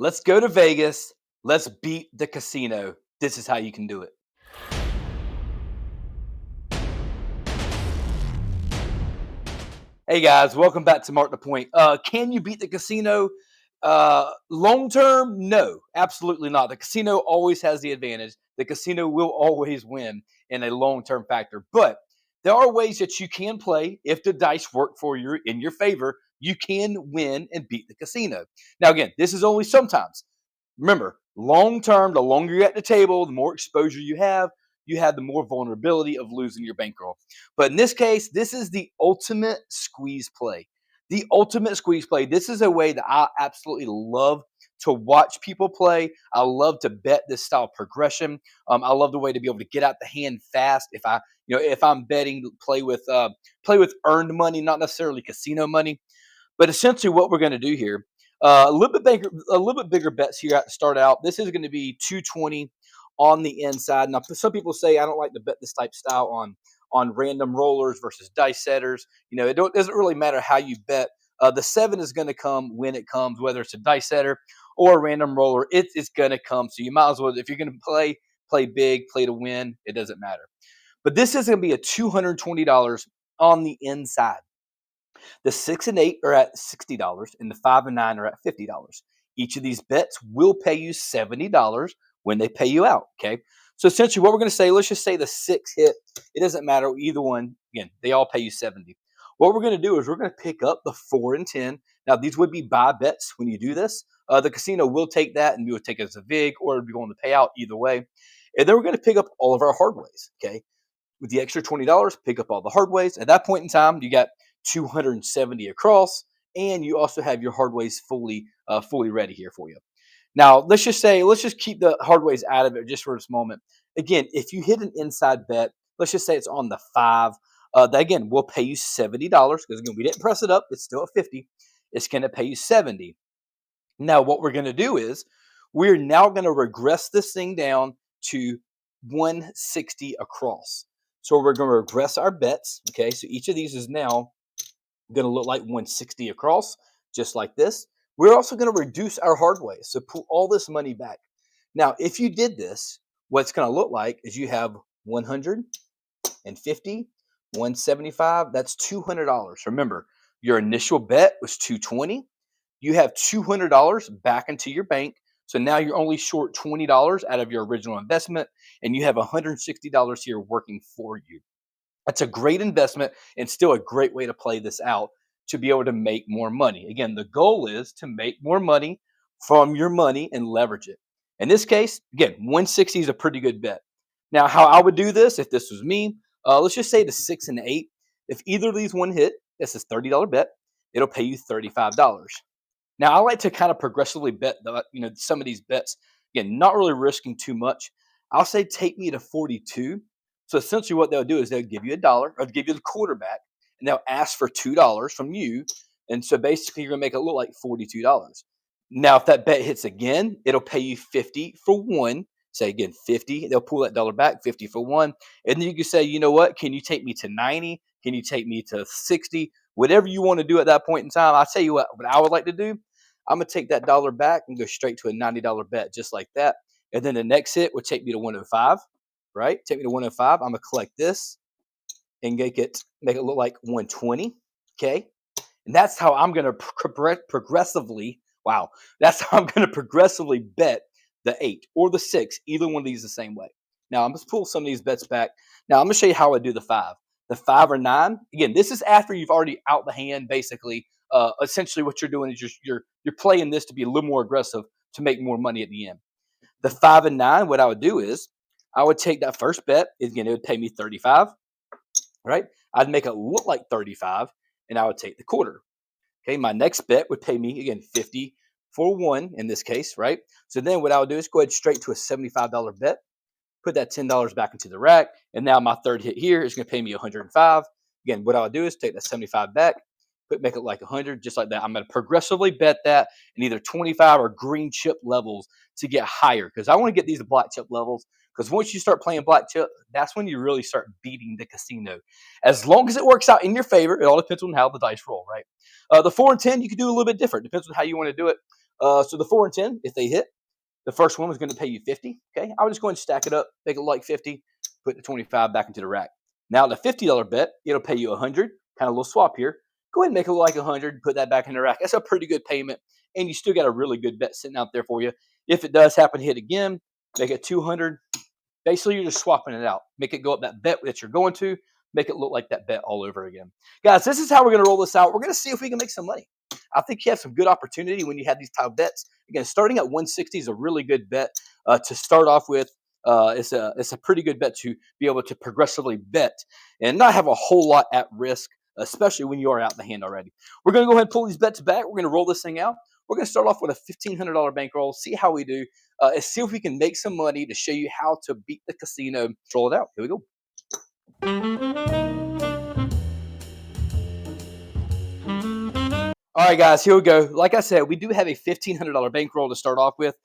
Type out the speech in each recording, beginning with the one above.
Let's go to Vegas. Let's beat the casino. This is how you can do it. Hey guys, welcome back to Mark the Point. Can you beat the casino? Long term, no, absolutely not. The casino always has the advantage. The casino will always win in a long term factor. But there are ways that you can play if the dice work for you in your favor. You can win and beat the casino. Now, again, this is only sometimes. Remember, long term, the longer you're at the table, the more exposure you have the more vulnerability of losing your bankroll. But in this case, this is the ultimate squeeze play. The ultimate squeeze play. This is a way that I absolutely love to watch people play. I love to bet this style of progression. I love the way to be able to get out the hand fast. If I'm betting, play with earned money, not necessarily casino money. But essentially, what we're going to do here, a little bit bigger bets here at the start out. This is going to be 220 on the inside. Now, some people say I don't like to bet this type style on random rollers versus dice setters. Doesn't really matter how you bet. The 7 is going to come when it comes, whether it's a dice setter or a random roller. It's going to come. So you might as well, if you're going to play big, play to win. It doesn't matter. But this is going to be a $220 on the inside. The 6 and 8 are at $60, and the 5 and 9 are at $50. Each of these bets will pay you $70 when they pay you out. Okay. So essentially, what we're going to say, let's just say the 6 hit. It doesn't matter either one. Again, they all pay you 70. What we're going to do is we're going to pick up the 4 and 10. Now, these would be buy bets when you do this. The casino will take that and you will take it as a vig, or it'll be going to pay out either way. And then we're going to pick up all of our hard ways. Okay. With the extra $20, pick up all the hard ways. At that point in time, you got 270 across, and you also have your hard ways fully ready here for you. Now, let's just keep the hard ways out of it just for this moment. Again, if you hit an inside bet, let's just say it's on the 5. That again will pay you $70 because again we didn't press it up; it's still at 50. It's going to pay you 70. Now, what we're going to do is we're now going to regress this thing down to 160 across. So we're going to regress our bets. Okay, so each of these is now going to look like 160 across, just like this. We're also going to reduce our hard ways, so pull all this money back. Now, if you did this, what's going to look like is you have 150, 175. That's $200. Remember, your initial bet was 220. You have $200 back into your bank. So now you're only short $20 out of your original investment, and you have $160 here working for you. That's a great investment and still a great way to play this out to be able to make more money. Again, the goal is to make more money from your money and leverage it. In this case, again, 160 is a pretty good bet. Now, how I would do this if this was me, let's just say the 6 and 8. If either of these one hit, this is $30 bet. It'll pay you $35. Now, I like to kind of progressively bet some of these bets. Again, not really risking too much. I'll say take me to 42. So essentially, what they'll do is they'll give you $1 or give you the quarterback, and they'll ask for $2 from you. And so basically, you're gonna make it look like $42. Now, if that bet hits again, it'll pay you 50 for one. Say again, 50. They'll pull that dollar back, 50 for one. And then you can say, you know what? Can you take me to 90? Can you take me to 60? Whatever you want to do at that point in time. I'll tell you what I would like to do. I'm gonna take that dollar back and go straight to a $90 bet, just like that. And then the next hit would take me to 105, right? Take me to 105. I'm gonna collect this and make it look like 120. Okay. And that's how I'm gonna progressively. Wow, that's how I'm gonna progressively bet the 8 or the 6. Either one of these the same way. Now I'm gonna pull some of these bets back. Now I'm gonna show you how I do the 5. The 5 or 9. Again, this is after you've already out the hand, basically. Essentially, what you're doing is you're playing this to be a little more aggressive to make more money at the end. The 5 and 9, what I would do is I would take that first bet. Again, it would pay me 35, right? I'd make it look like 35, and I would take the quarter. Okay, my next bet would pay me again 50 for one in this case, right? So then what I would do is go ahead straight to a $75 bet, put that $10 back into the rack, and now my third hit here is going to pay me 105. Again, what I would do is take that 75 back, make it like 100, just like that. I'm going to progressively bet that in either 25 or green chip levels to get higher, because I want to get these black chip levels, because once you start playing black chip, that's when you really start beating the casino. As long as it works out in your favor, it all depends on how the dice roll, right? The 4 and 10, you can do a little bit different. Depends on how you want to do it. So the 4 and 10, if they hit, the first one was going to pay you 50. Okay, I would just go and stack it up, make it like 50, put the 25 back into the rack. Now the $50 bet, it'll pay you 100. Kind of a little swap here. Go ahead and make it look like 100, put that back in the rack. That's a pretty good payment, and you still got a really good bet sitting out there for you. If it does happen to hit again, make it 200. Basically, you're just swapping it out. Make it go up that bet that you're going to. Make it look like that bet all over again. Guys, this is how we're going to roll this out. We're going to see if we can make some money. I think you have some good opportunity when you have these type bets. Again, starting at 160 is a really good bet to start off with. It's a pretty good bet to be able to progressively bet and not have a whole lot at risk, especially when you are out the hand already. We're going to go ahead and pull these bets back. We're going to roll this thing out. We're going to start off with a $1,500 bankroll, see how we do, and see if we can make some money to show you how to beat the casino. Let's roll it out. Here we go. All right, guys, here we go. Like I said, we do have a $1,500 bankroll to start off with.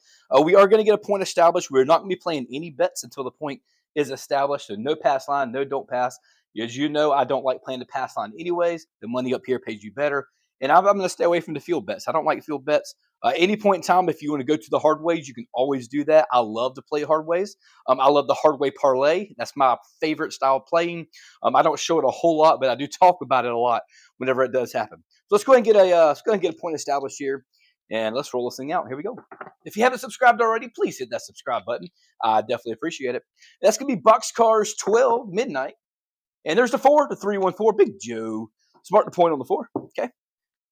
We are going to get a point established. We're not going to be playing any bets until the point is established. So no pass line, no don't pass. As you know, I don't like playing the pass line anyways. The money up here pays you better. And I'm going to stay away from the field bets. I don't like field bets. Any point in time, if you want to go to the hard ways, you can always do that. I love to play hard ways. I love the hard way parlay. That's my favorite style of playing. I don't show it a whole lot, but I do talk about it a lot whenever it does happen. So let's go ahead and get a point established here, and let's roll this thing out. Here we go. If you haven't subscribed already, please hit that subscribe button. I definitely appreciate it. That's gonna be Boxcars 12 midnight, and there's the 4, the 314, Big Joe. Smart to point on the 4. Okay,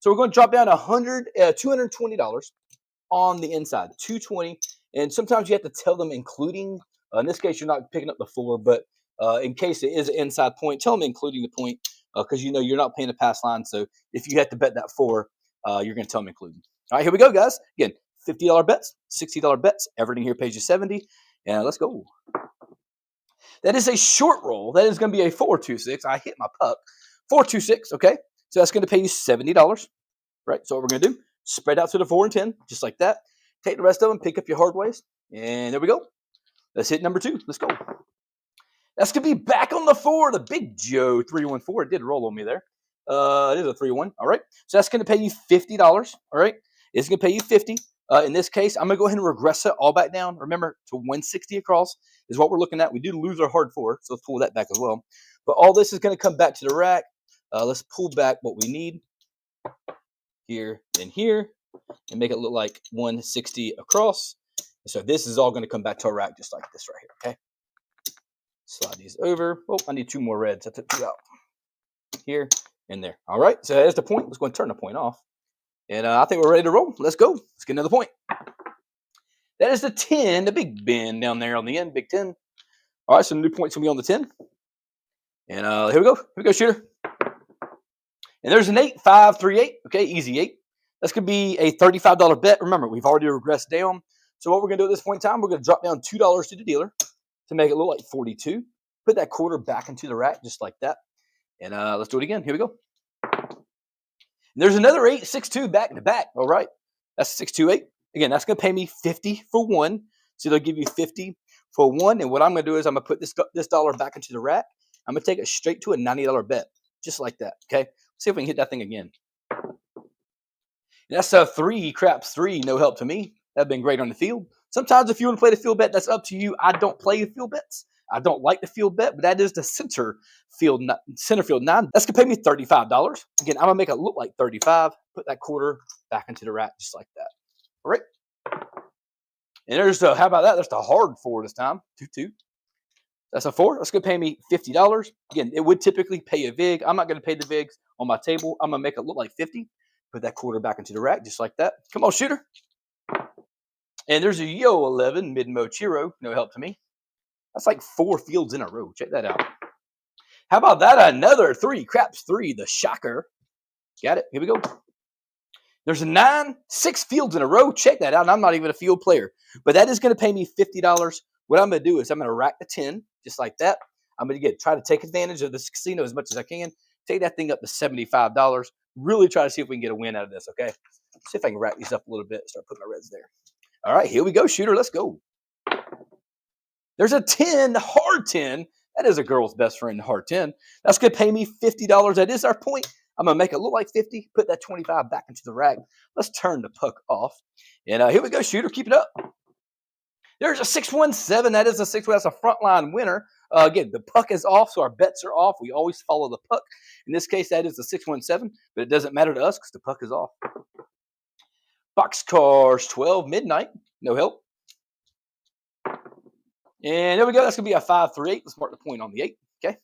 so we're going to drop down $220 on the inside, 220, and sometimes you have to tell them including. In this case, you're not picking up the 4, but in case it is an inside point, tell them including the point. Because you know you're not paying the pass line. So if you have to bet that 4, you're going to tell them including. All right, here we go, guys. Again, $50 bets, $60 bets. Everything here pays you 70. And let's go. That is a short roll. That is going to be a 426. I hit my puck. 426, okay? So that's going to pay you $70. Right, so what we're going to do, spread out to the 4 and 10, just like that. Take the rest of them, pick up your hard ways. And there we go. Let's hit number 2. Let's go. That's going to be back on the 4, the Big Joe 314. It did roll on me there. It is a 3-1. All right. So that's going to pay you $50. All right. It's going to pay you 50. In this case, I'm going to go ahead and regress it all back down. Remember, to 160 across is what we're looking at. We do lose our hard 4, so let's pull that back as well. But all this is going to come back to the rack. Let's pull back what we need here and here and make it look like 160 across. So this is all going to come back to our rack just like this right here. Okay. Slide these over. Oh, I need 2 more reds. I took 2 out. Here and there. All right, so there's the point. Let's go and turn the point off. And I think we're ready to roll. Let's go. Let's get another point. That is the 10, the Big Ben down there on the end, Big 10. All right, so the new point's going to be on the 10. And here we go. Here we go, shooter. And there's an 8, 5, 3, 8. Okay, easy 8. That's going to be a $35 bet. Remember, we've already regressed down. So what we're going to do at this point in time, we're going to drop down $2 to the dealer to make it look like 42. Put that quarter back into the rack just like that. And let's do it again. Here we go. And there's another 8, 6, 2 back to back. All right. That's 6, 2, 8. Again, that's going to pay me 50 for 1. So they'll give you 50 for 1. And what I'm going to do is I'm going to put this dollar back into the rack. I'm going to take it straight to a $90 bet. Just like that. Okay. Let's see if we can hit that thing again. And that's a 3, Craps 3, no help to me. That'd been great on the field. Sometimes if you want to play the field bet, that's up to you. I don't play field bets. I don't like the field bet, but that is the center field 9. That's going to pay me $35. Again, I'm going to make it look like 35. Put that quarter back into the rack just like that. All right. And there's the, how about that? That's the hard 4 this time. 2-2. That's a 4. That's going to pay me $50. Again, it would typically pay a VIG. I'm not going to pay the VIGs on my table. I'm going to make it look like 50. Put that quarter back into the rack just like that. Come on, shooter. And there's a Yo 11 mid-mo Chiro. No help to me. That's like 4 fields in a row. Check that out. How about that? Another 3, Craps 3, the shocker. Got it. Here we go. There's a 9, 6 fields in a row. Check that out. And I'm not even a field player. But that is going to pay me $50. What I'm going to do is I'm going to rack the 10, just like that. I'm going to try to take advantage of this casino as much as I can. Take that thing up to $75. Really try to see if we can get a win out of this, okay? See if I can rack these up a little bit. Start putting my reds there. All right, here we go, shooter. Let's go. There's a 10, hard 10. That is a girl's best friend, hard 10. That's going to pay me $50. That is our point. I'm going to make it look like 50, put that 25 back into the rack. Let's turn the puck off. And here we go, shooter. Keep it up. There's a 617. That is a 6. That's a frontline winner. Again, the puck is off, so our bets are off. We always follow the puck. In this case, that is a 617, but it doesn't matter to us because the puck is off. Boxcars 12, midnight. No help. And there we go. That's going to be a 5-3-8. Let's mark the point on the 8. Okay.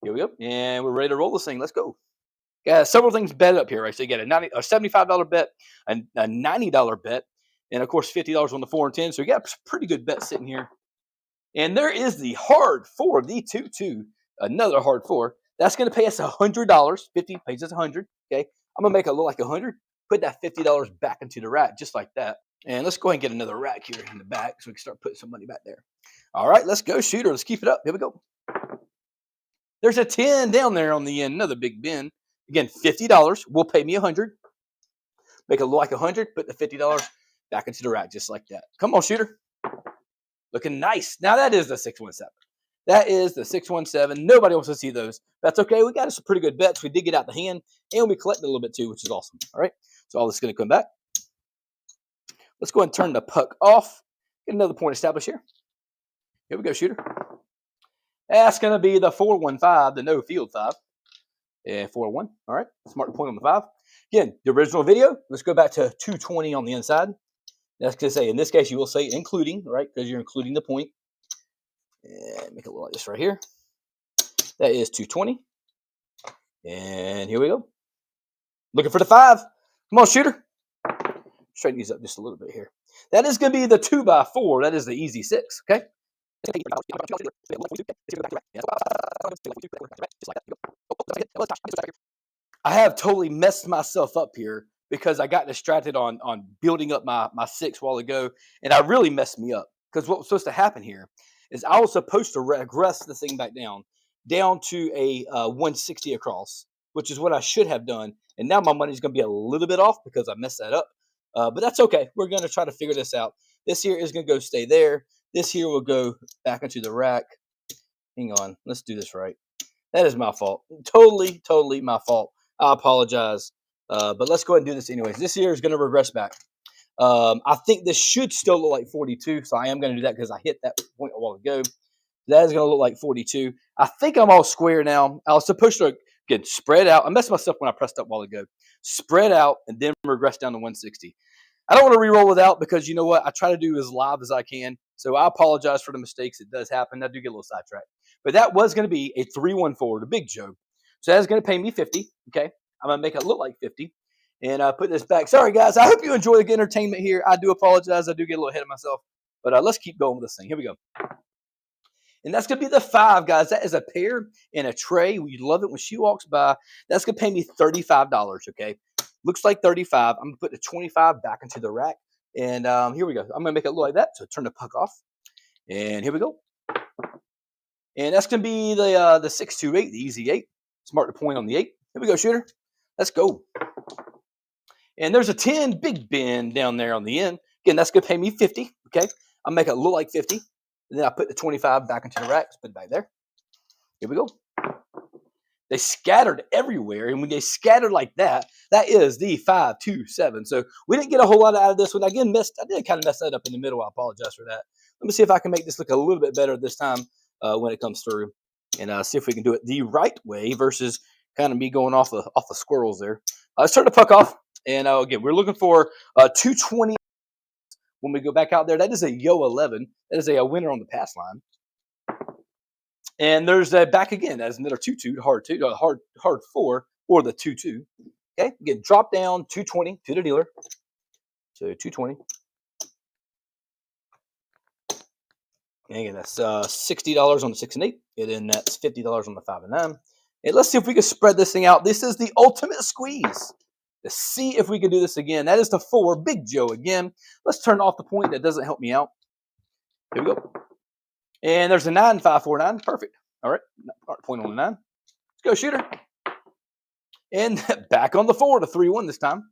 Here we go. And we're ready to roll this thing. Let's go. Got several things bet up here, right? So you got a $75 bet, a $90 bet, and of course $50 on the 4 and 10. So you got a pretty good bet sitting here. And there is the hard 4, the 2-2, another hard 4. That's going to pay us $100. 50 pays us 100. Okay. I'm going to make it look like 100. Put that $50 back into the rack just like that. And let's go ahead and get another rack here in the back so we can start putting some money back there. All right, let's go, shooter. Let's keep it up. Here we go. There's a 10 down there on the end, another big bin. Again, $50 will pay me 100. Make it look like 100. Put the $50 back into the rack just like that. Come on, shooter. Looking nice. Now that is the 617. That is the 617. Nobody wants to see those. That's okay. We got us some pretty good bets. We did get out the hand, and we collected a little bit too, which is awesome. All right. So all this is going to come back. Let's go ahead and turn the puck off. Get another point established here. Here we go, shooter. That's going to be the 415, the no field 5. And 4-1. All right. Smart point on the 5. Again, the original video. Let's go back to 220 on the inside. That's going to say, in this case, you will say including, right? Because you're including the point. And make it look like this right here. That is 220. And here we go. Looking for the 5. Come on, shooter. Straighten these up just a little bit here. That is going to be the 2x4. That is the easy 6. Okay. I have totally messed myself up here because I got distracted on building up my 6 while ago, and I really messed me up because what was supposed to happen here is I was supposed to regress the thing back down to a 160 across, which is what I should have done, and now my money's going to be a little bit off because I messed that up, but that's okay. We're going to try to figure this out. This here is going to go stay there. This here will go back into the rack. Hang on. Let's do this right. That is my fault. Totally my fault. I apologize. But let's go ahead and do this anyways. This here is going to regress back. I think this should still look like 42. So I am going to do that because I hit that point a while ago. That is going to look like 42. I think I'm all square now. I was supposed to get spread out. I messed myself when I pressed up a while ago. Spread out and then regress down to 160. I don't want to re-roll it out because you know what? I try to do as live as I can. So I apologize for the mistakes. It does happen. I do get a little sidetracked. But that was going to be a 314, the big joke. So that's going to pay me 50. Okay. I'm going to make it look like 50. And put this back. Sorry, guys. I hope you enjoy the good entertainment here. I do apologize. I do get a little ahead of myself. But let's keep going with this thing. Here we go. And that's going to be the 5, guys. That is a pair and a tray. We love it when she walks by. That's going to pay me $35, okay? Looks like 35. I'm going to put the 25 back into the rack. And here we go. I'm going to make it look like that. So turn the puck off. And here we go. And that's going to be the 628, the easy 8. Smart to point on the 8. Here we go, shooter. Let's go. And there's a 10 big bin down there on the end. Again, that's going to pay me 50, okay? I'll make it look like 50. And then I put the 25 back into the rack. Let's put it back there. Here we go. They scattered everywhere. And when they scattered like that, that is the 5-2-7. So we didn't get a whole lot out of this one. I did kind of mess that up in the middle. I apologize for that. Let me see if I can make this look a little bit better this time when it comes through. And see if we can do it the right way versus kind of me going off the squirrels there. Let's turn the puck off. And again, we're looking for 220. When we go back out there, that is a Yo 11. That is a winner on the pass line. And there's back again. That's another 2-2, hard 4, or the 2-2. Okay, again, drop down 220 to the dealer. So 220. And again, that's $60 on the 6 and 8. And then that's $50 on the 5 and 9. And let's see if we can spread this thing out. This is the ultimate squeeze. Let's see if we can do this again. That is the 4, Big Joe again. Let's turn off the point. That doesn't help me out. Here we go. And there's a 9, 5, 4, 9. Perfect. All right. Point on the 9. Let's go, shooter. And back on the 4, the 3-1 this time.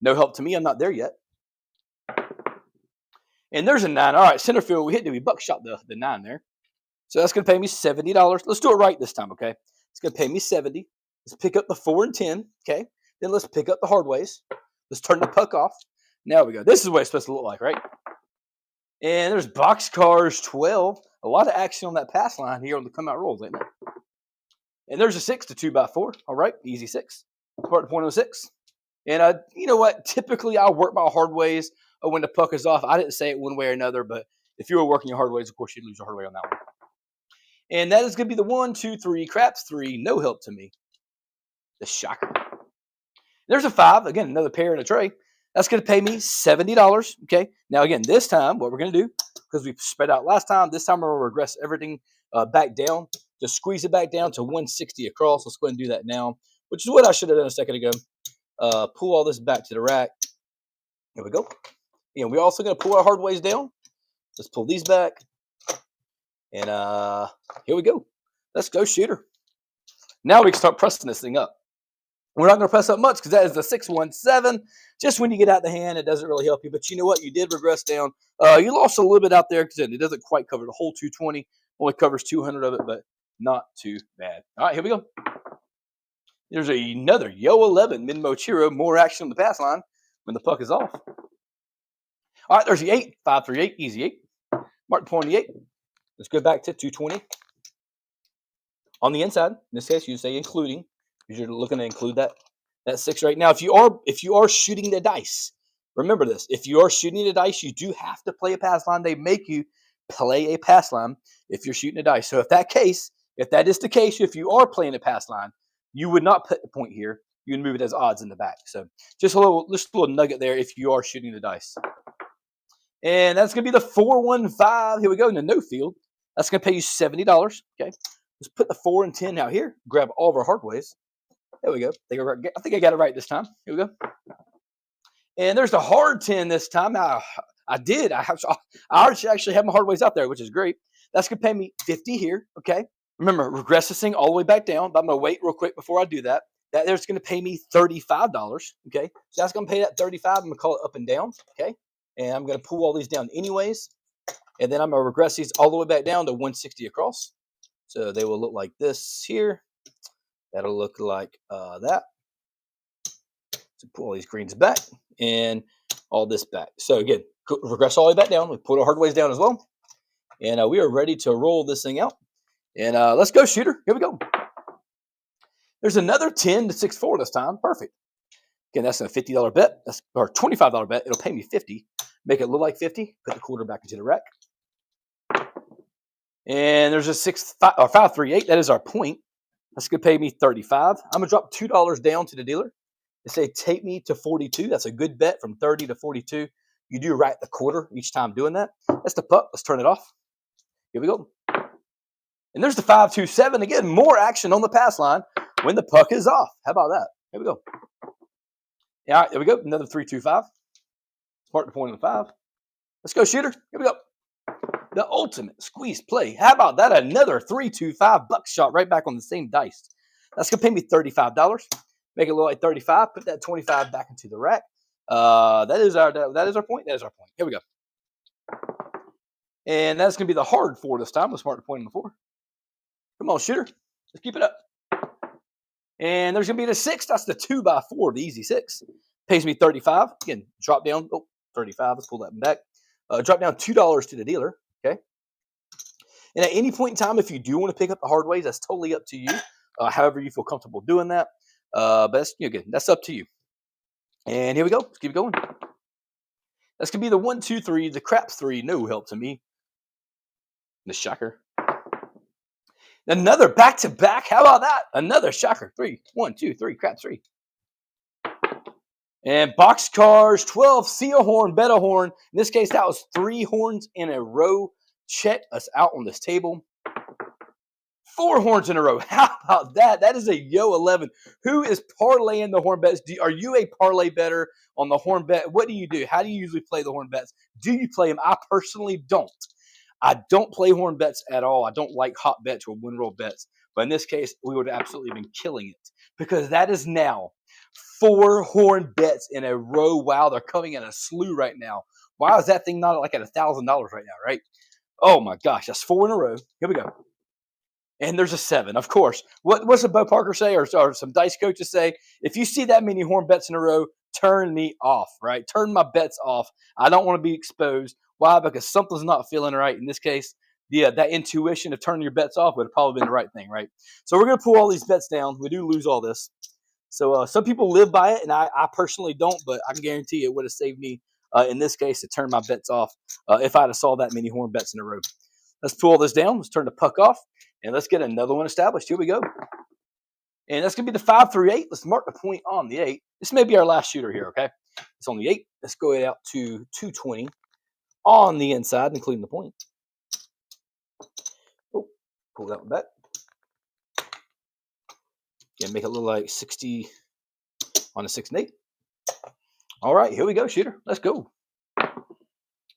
No help to me. I'm not there yet. And there's a 9. All right. Center field. We hit the buckshot the 9 there. So that's going to pay me $70. Let's do it right this time, okay? It's going to pay me $70. Let's pick up the 4 and 10. Okay. Then let's pick up the hard ways. Let's turn the puck off. Now we go. This is what it's supposed to look like, right? And there's boxcars 12. A lot of action on that pass line here on the come out rolls, ain't there? And there's a 6 to 2x4. All right, easy 6. Start the point on 6. And you know what? Typically, I'll work my hard ways when the puck is off. I didn't say it one way or another, but if you were working your hard ways, of course, you'd lose your hard way on that one. And that is going to be the 1, 2, 3, craps 3, no help to me. The shocker. There's a 5. Again, another pair in a tray. That's going to pay me $70. Okay. Now, again, this time, what we're going to do, because we spread out last time, this time we're going to regress everything back down. Just squeeze it back down to 160 across. Let's go ahead and do that now, which is what I should have done a second ago. Pull all this back to the rack. There we go. And we're also going to pull our hard ways down. Let's pull these back. And here we go. Let's go, shooter. Now we can start pressing this thing up. We're not going to press up much because that is the 617. Just when you get out the hand, it doesn't really help you. But you know what? You did regress down. You lost a little bit out there because it doesn't quite cover the whole 220. Only covers 200 of it, but not too bad. All right, here we go. There's another Yo 11 Minmo Chiro. More action on the pass line when the puck is off. All right, there's the 8. 5, 3, 8. Easy 8. Mark the point on the 8. Let's go back to 220. On the inside, in this case, you say including, because you're looking to include that 6 right now. If you are shooting the dice, remember this. If you are shooting the dice, you do have to play a pass line. They make you play a pass line if you're shooting a dice. So if that is the case, if you are playing a pass line, you would not put the point here. You would move it as odds in the back. So just a little nugget there if you are shooting the dice. And that's going to be the 415. Here we go in the no field. That's going to pay you $70. Okay. Let's put the 4 and 10 out here. Grab all of our hard ways. There we go. I think I got it right this time. Here we go. And there's the hard 10 this time. Now, I actually have my hard ways out there, which is great. That's going to pay me 50 here. Okay. Remember, regress this thing all the way back down. But I'm going to wait real quick before I do that. That there's going to pay me $35. Okay. So that's going to pay that 35. I'm going to call it up and down. Okay. And I'm going to pull all these down anyways. And then I'm going to regress these all the way back down to 160 across. So they will look like this here. That'll look like that. So pull all these greens back and all this back. So again, regress all the way back down. We put our hard ways down as well. And we are ready to roll this thing out. And let's go, shooter. Here we go. There's another 10 to 6-4 this time. Perfect. Again, that's a $50 bet. Or $25 bet. It'll pay me 50. Make it look like 50. Put the quarter back into the rack. And there's a 5, 3, 8. That is our point. That's going to pay me 35. I'm going to drop $2 down to the dealer. They say take me to 42. That's a good bet from 30 to 42. You do right the quarter each time doing that. That's the puck. Let's turn it off. Here we go. And there's the 5, 2, 7. Again, more action on the pass line when the puck is off. How about that? Here we go. All right, there we go. Another 3, 2, 5. Mark the point on the 5. Let's go, shooter. Here we go. The ultimate squeeze play. How about that? Another 3, 2, 5 buckshot right back on the same dice. That's going to pay me $35. Make it look like 35. Put that 25 back into the rack. That is our point. That is our point. Here we go. And that's going to be the hard 4 this time. Let's mark the point on the 4. Come on, shooter. Let's keep it up. And there's going to be the 6. That's the 2x4, the easy 6. Pays me 35. Again, drop down. 35. Let's pull that back. Drop down $2 to the dealer. Okay. And at any point in time, if you do want to pick up the hard ways, that's totally up to you. However you feel comfortable doing that. But that's, again, that's up to you. And here we go. Let's keep going. That's going to be the 1, 2, 3, the craps 3. No help to me. The shocker. Another back-to-back. How about that? Another shocker. 3, 1, 2, 3, craps 3. And boxcars 12, see a horn, bet a horn. In this case, that was 3 horns in a row. Check us out on this table. 4 horns in a row. How about that? That is a Yo 11. Who is parlaying the horn bets? Are you a parlay better on the horn bet? What do you do? How do you usually play the horn bets? Do you play them? I personally don't. I don't play horn bets at all. I don't like hot bets or win roll bets. But in this case, we would have absolutely been killing it because that is now 4 horn bets in a row. Wow, they're coming in a slew right now. Why is that thing not like at $1,000 right now, right? Oh my gosh, that's 4 in a row. Here we go. And there's a 7, of course. What's a Bo Parker say, or some dice coaches say? If you see that many horn bets in a row, turn me off, right? Turn my bets off. I don't want to be exposed. Why? Because something's not feeling right. In this case, that intuition of turning your bets off would have probably been the right thing, right? So we're going to pull all these bets down. We do lose all this. So some people live by it, and I personally don't, but I can guarantee it would have saved me, in this case, to turn my bets off if I'd have saw that many horn bets in a row. Let's pull all this down. Let's turn the puck off, and let's get another one established. Here we go. And that's going to be the 5-3-8. Let's mark the point on the 8. This may be our last shooter here, okay? It's on the 8. Let's go out to 220 on the inside, including the point. Oh, pull that one back. Yeah, make it look like 60 on a 6 and 8. All right, here we go, shooter. Let's go.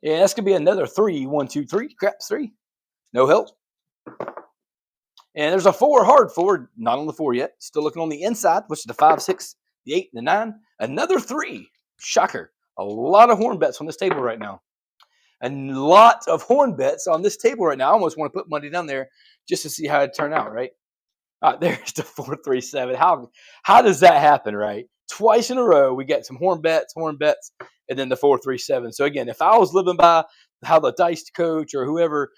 Yeah, that's going to be another 3. 1, 2, 3. Craps 3. No help. And there's a 4 hard forward, not on the 4 yet. Still looking on the inside, which is the 5, 6, the 8, and the 9. Another 3. Shocker. A lot of horn bets on this table right now. A lot of horn bets on this table right now. I almost want to put money down there just to see how it turn out, right? There's the 4-3-7. How does that happen, right? Twice in a row, we get some horn bets, and then the 4-3-7. So again, if I was living by how the dice coach or whoever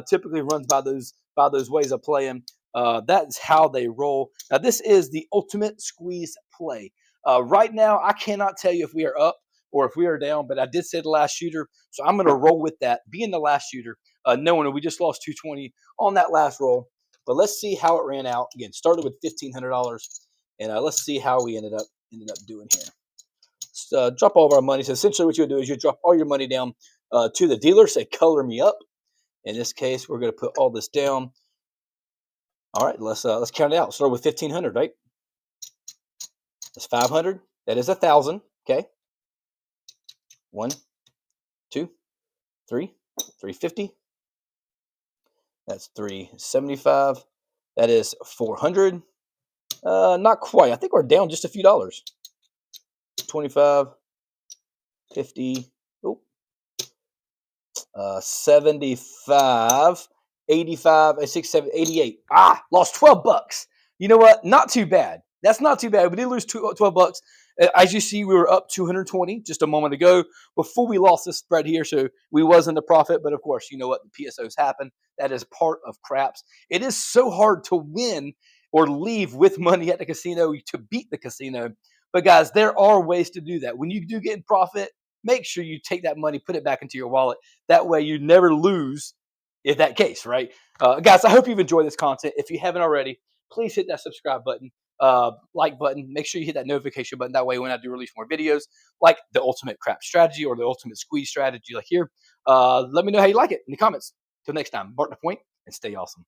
typically runs by those ways of playing, that's how they roll. Now this is the ultimate squeeze play. Right now, I cannot tell you if we are up or if we are down, but I did say the last shooter, so I'm going to roll with that, being the last shooter, knowing that we just lost 220 on that last roll. But let's see how it ran out. Again, started with $1,500, and let's see how we ended up doing here. Let's drop all of our money. So essentially, what you do is you drop all your money down to the dealer. Say, color me up. In this case, we're going to put all this down. All right, let's count it out. Start with 1,500, right? That's 500. That is 1,000. Okay. 1, 2, 3, 350. That's 375. That is 400. Not quite. I think we're down just a few dollars. 25, 50, 75, 85, 67, 88. Lost 12 bucks. You know what? Not too bad. That's not too bad. We did lose 12 bucks. As you see, we were up 220 just a moment ago before we lost this spread here. So we was in the profit. But of course, you know what? The PSOs happen. That is part of craps. It is so hard to win or leave with money at the casino to beat the casino. But guys, there are ways to do that. When you do get in profit, make sure you take that money, put it back into your wallet. That way you never lose in that case, right? Guys, I hope you've enjoyed this content. If you haven't already, please hit that subscribe button, like button. Make sure you hit that notification button. That way when I do release more videos, like the ultimate crap strategy or the ultimate squeeze strategy like here, let me know how you like it in the comments. Till next time, mark the point and stay awesome.